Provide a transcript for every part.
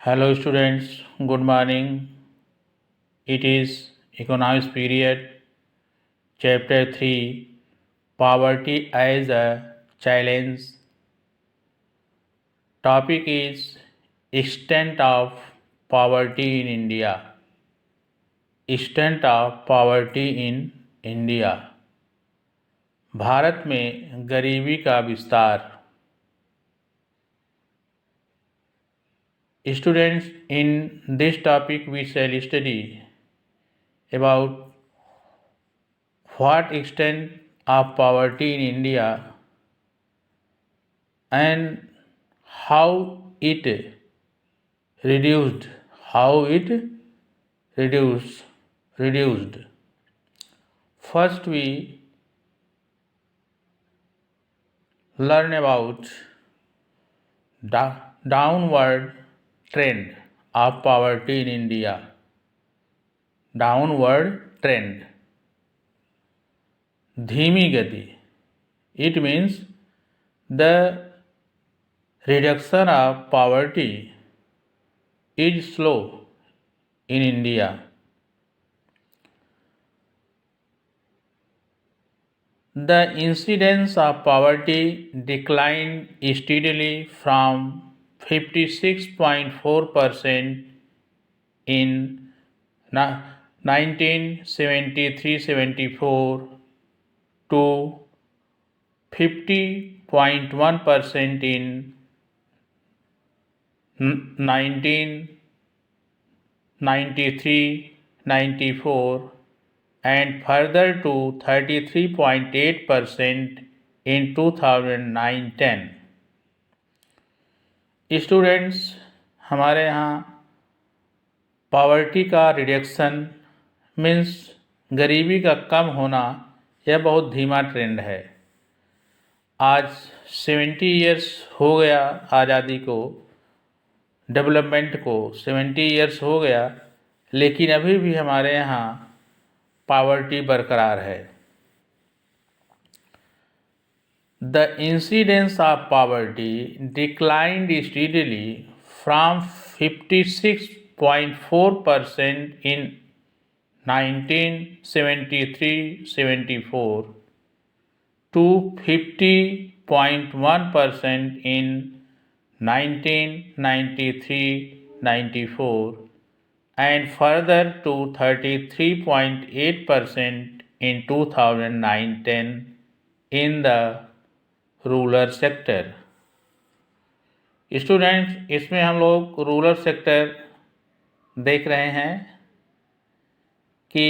Hello students, good morning. It is economics period, chapter 3, poverty as a challenge. Topic is extent of poverty in India. Extent of poverty in India. Bharat में गरीबी का विस्तार. Students, in this topic we shall study about what extent of poverty in India and how it reduced. First we learn about downward trend of poverty in India. Downward trend. धीमी गति. It means the reduction of poverty is slow in India. The incidence of poverty declined steadily from 56.4% in 1973-74 to 50.1% in 1993-94 and further to 33.8% in 2009-10. Students, हमारे यहाँ poverty का reduction means गरीबी का कम होना यह बहुत धीमा ट्रेंड है. आज 70 ईयर्स हो गया आज़ादी को, डेवलपमेंट को 70 ईयर्स हो गया, लेकिन अभी भी हमारे यहाँ पॉवर्टी बरकरार है. The incidence of poverty declined steadily from 56.4% in 1973-74 to 50.1% in 1993-94 and further to 33.8% in 2009-10 in the rural sector. Students, इसमें हम लोग रूरल सेक्टर देख रहे हैं कि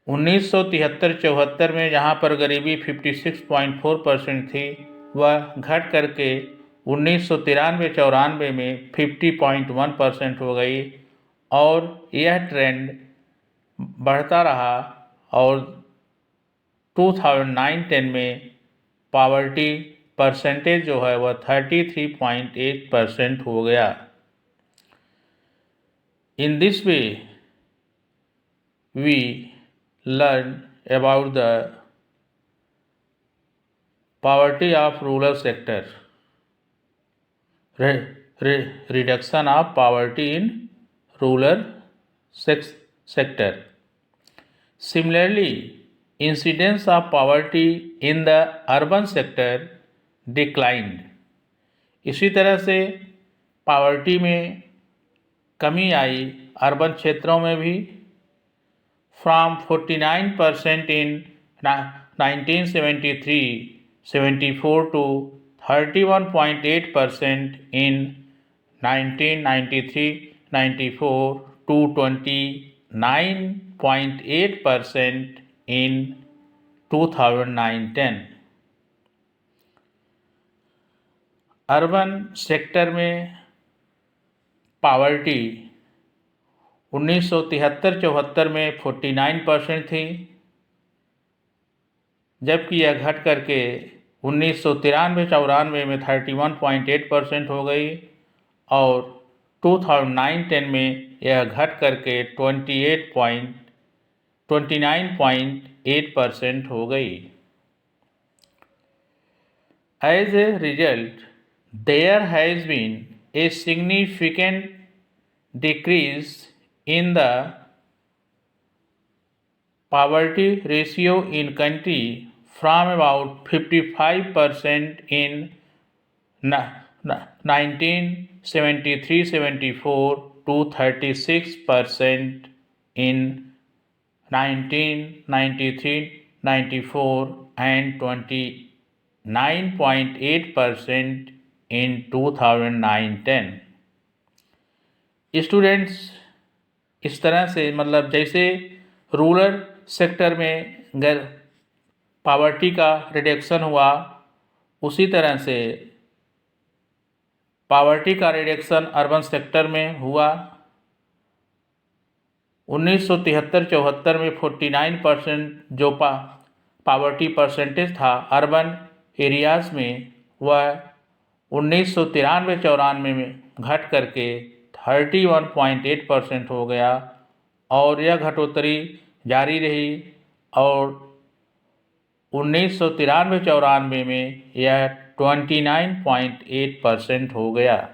1973-74 में जहाँ पर गरीबी 56.4% थी, वह घट करके 1993-94 में 50.1% हो गई और यह ट्रेंड बढ़ता रहा और 2009-10 में पॉवर्टी परसेंटेज जो है वह 33.8% हो गया. In this way we learn about the poverty of rural sector, reduction of poverty in rural sector. Similarly, incidence of poverty in the urban sector declined. इसी तरह से पॉवर्टी में कमी आई अर्बन क्षेत्रों में भी, from 49% in 1973-74 to 31.8% in 1993-94 to 29.8% in 2009-10. Urban sector में poverty 1973-74 में 49% थी, जबकि यह घट करके 1993-94 में 31.8% हो गई और 2009-10 में यह घट करके 29.8% हो गई. As a result, there has been a significant decrease in the poverty ratio in country from about 55% in 1973-74 to 36% in 1993-94 and 29.8% in 2009-10। Students, इस तरह से मतलब जैसे रूरल सेक्टर में पावर्टी का रिडक्शन हुआ, उसी तरह से पावर्टी का रिडक्शन अर्बन सेक्टर में हुआ। 1973-74 में 49% जो पावर्टी परसेंटेज था अर्बन एरियाज़ में, वह 1993-94 में घट करके 31.8% हो गया और यह घटोतरी जारी रही और 1993-94 में यह 29.8% हो गया।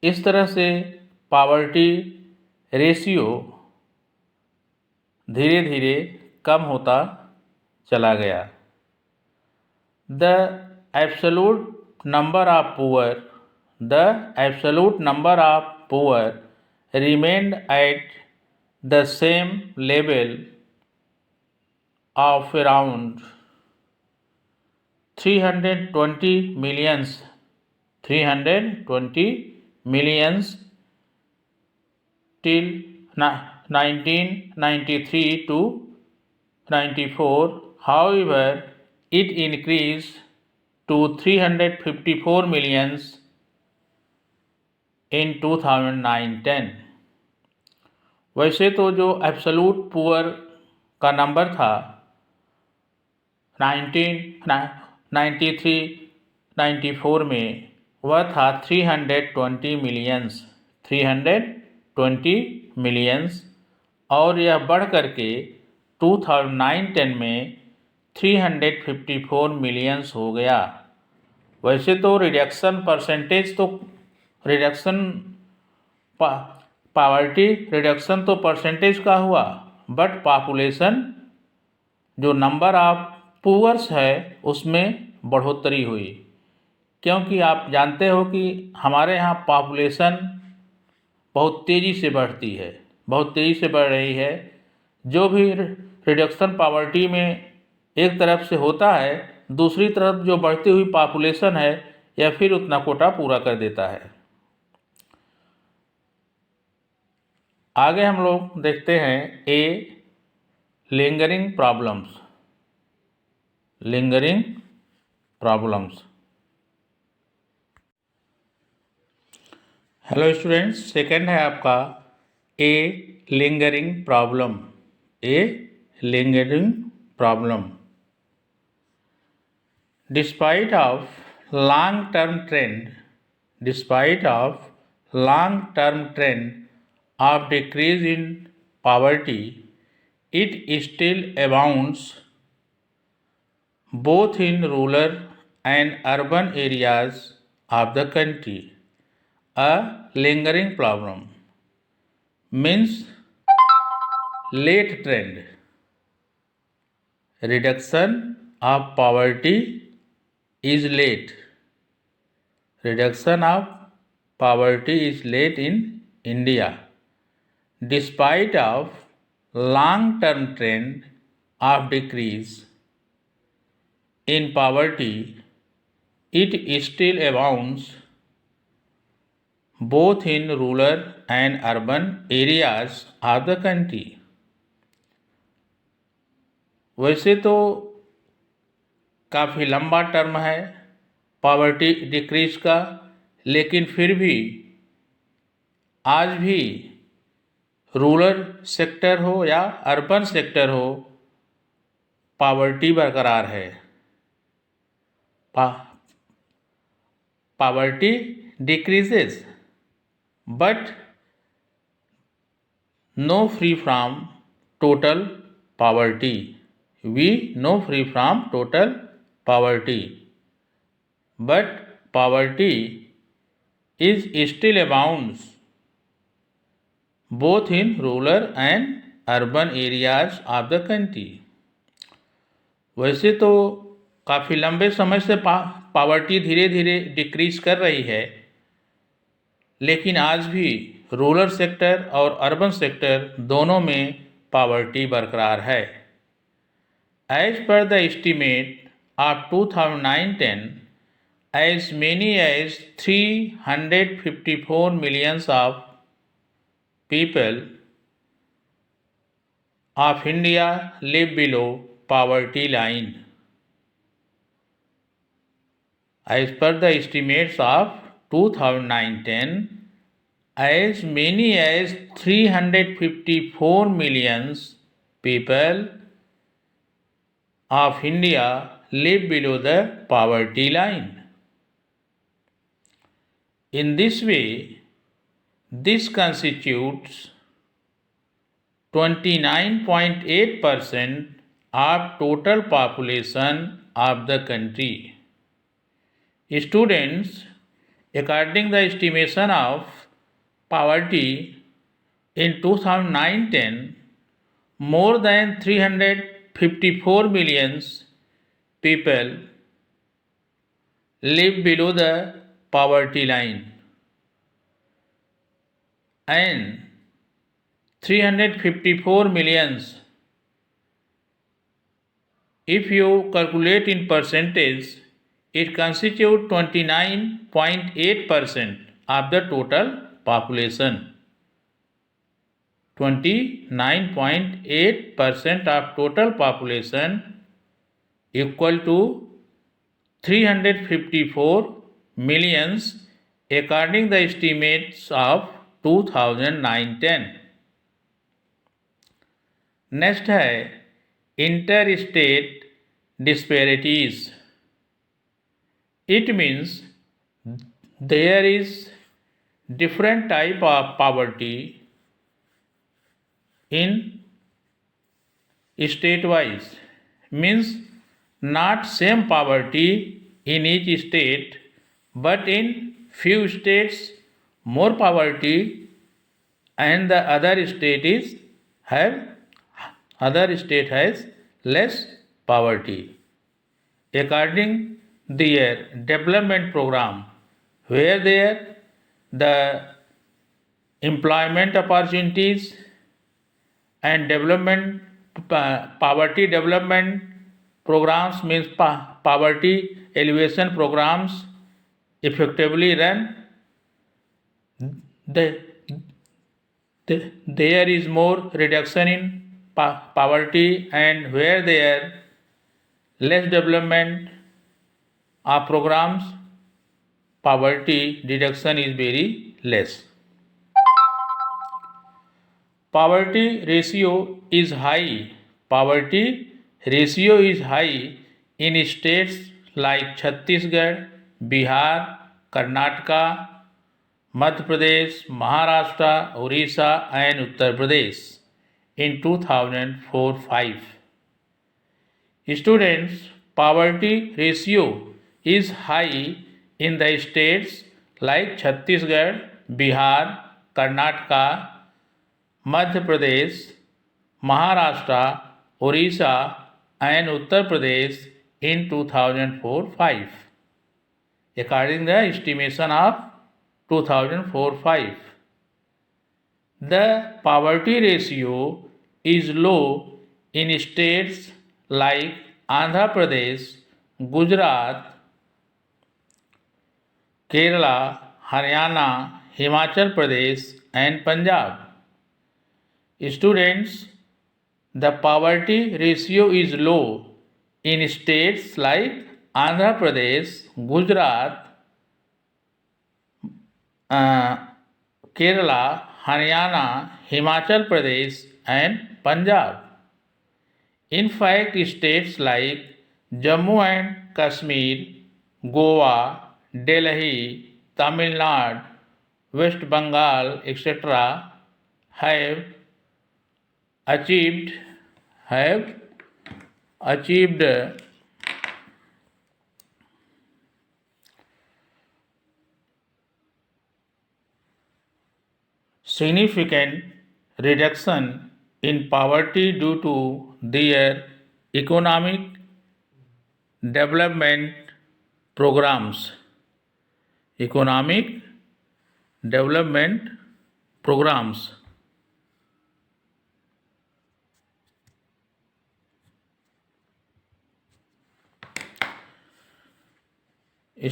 इस तरह से पावर्टी रेशियो धीरे धीरे कम होता चला गया। The absolute number of poor remained at the same level of around 320 millions till 1993 to 94. However, it increased to 354 millions in 2009-10। वैसे तो जो एब्सोल्यूट पुअर का नंबर था 1993-94 में, वह था 320 मिलियंस और यह बढ़ करके 2009-10 में 354 मिलियंस हो गया। वैसे तो पावर्टी रिडक्शन तो परसेंटेज का हुआ, बट पॉपुलेशन जो नंबर ऑफ पुअर्स है उसमें बढ़ोतरी हुई, क्योंकि आप जानते हो कि हमारे यहाँ पॉपुलेशन बहुत तेज़ी से बढ़ रही है। जो भी रिडक्शन पॉवर्टी में एक तरफ से होता है, दूसरी तरफ जो बढ़ती हुई पॉपुलेशन है यह फिर उतना कोटा पूरा कर देता है। आगे हम लोग देखते हैं lingering problems. Hello students, second है आपका lingering problem. Despite of long-term trend of decrease in poverty, it still abounds both in rural and urban areas of the country. A lingering problem means late trend. Reduction of poverty is late. Reduction of poverty is late in India. Despite of long-term trend of decrease in poverty, it still abounds both in rural and urban areas of the country. वैसे तो काफ़ी लंबा term है poverty decrease का, लेकिन फिर भी आज भी रूरल सेक्टर हो या अर्बन सेक्टर हो, पॉवर्टी बरकरार है। Poverty decreases but no free from total poverty. We no free from total poverty, but poverty is still abounds both in rural and urban areas of the country. वैसे तो काफ़ी लंबे समय से poverty धीरे धीरे डिक्रीज कर रही है, लेकिन आज भी रूरल सेक्टर और अर्बन सेक्टर दोनों में पावर्टी बरकरार है. As per the estimate of 2009-10, as many as 354 millions of people of India live below poverty line. As per the estimates of 2009-10, as many as 354 millions people of India live below the poverty line. In this way, this constitutes 29.8% of total population of the country. Students, according to the estimation of poverty in 2009-10, more than 354 million people live below the poverty line, and 354 millions, if you calculate in percentage, it constitutes 29.8% of the total population. 29.8% of total population equal to 354 millions according the estimates of 2009-10. Next है inter state disparities. It means there is different type of poverty in state wise. Means not same poverty in each state, but in few states more poverty and the other state has less poverty according their development program, where there the employment opportunities and development poverty development programs, means poverty elevation programs effectively run, there is more reduction in poverty, and where there less development of programs, poverty reduction is very less. Poverty ratio is high. Poverty ratio is high in states like Chhattisgarh, Bihar, Karnataka, Madhya Pradesh, Maharashtra, Orissa and Uttar Pradesh in 2004-05. Students, poverty ratio is high in the states like Chhattisgarh, Bihar, Karnataka, Madhya Pradesh, Maharashtra, Orissa and Uttar Pradesh in 2004-05. According to the estimation of 2004-05, the poverty ratio is low in states like Andhra Pradesh, Gujarat, Kerala, Haryana, Himachal Pradesh and Punjab. Students, the poverty ratio is low in states like Andhra Pradesh, Gujarat, Kerala, Haryana, Himachal Pradesh and Punjab. In fact, states like Jammu and Kashmir, Goa, Delhi, Tamil Nadu, West Bengal, etc. have achieved significant reduction in poverty due to their economic development programs. Economic development programs.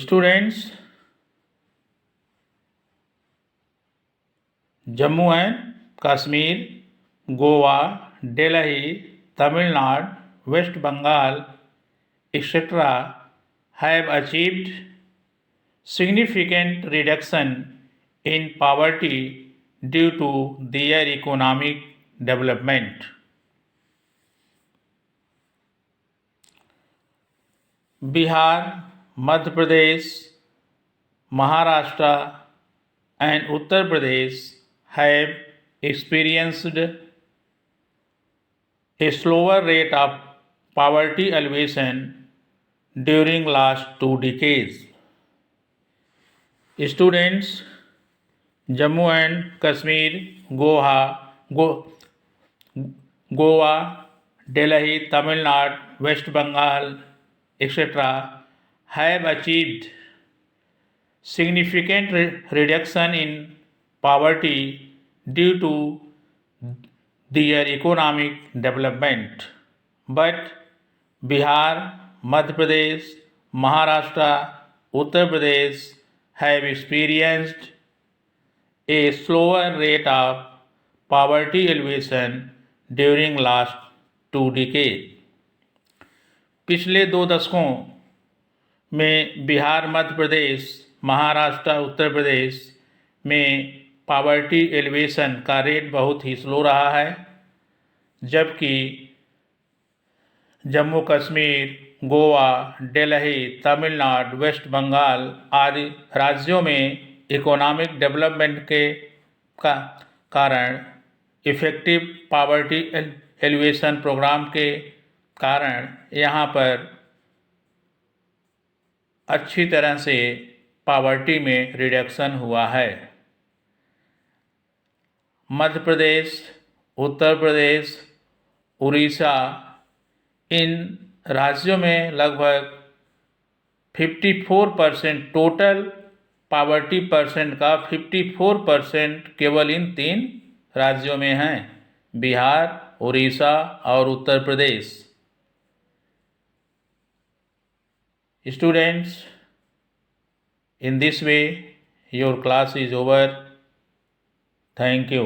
Students, Jammu and Kashmir, Goa, Delhi, Tamil Nadu, West Bengal, etc. have achieved significant reduction in poverty due to their economic development. Bihar, Madhya Pradesh, Maharashtra and Uttar Pradesh have experienced a slower rate of poverty alleviation during last 2 decades. Students, Jammu and Kashmir, Goa, Delhi, Tamil Nadu, West Bengal, etc. have achieved significant reduction in poverty due to their economic development. But Bihar, Madhya Pradesh, Maharashtra, Uttar Pradesh have experienced a slower rate of poverty alleviation during last 2 decades. पिछले 2 दशकों में बिहार, मध्य प्रदेश, महाराष्ट्र, उत्तर प्रदेश में poverty elevation का rate बहुत ही slow रहा है, जबकि Jammu Kashmir, Goa, Delhi, Tamil Nadu, West Bengal आदि राज्यों में इकोनॉमिक डेवलपमेंट के कारण इफ़ेक्टिव पावर्टी एलिवेशन प्रोग्राम के कारण यहाँ पर अच्छी तरह से पावर्टी में रिडक्शन हुआ है। मध्य प्रदेश, उत्तर प्रदेश, उड़ीसा इन राज्यों में लगभग 54% टोटल पावर्टी परसेंट का 54% केवल इन 3 राज्यों में हैं, बिहार, उड़ीसा और Uttar Pradesh. Students, in this way your class is over. Thank you.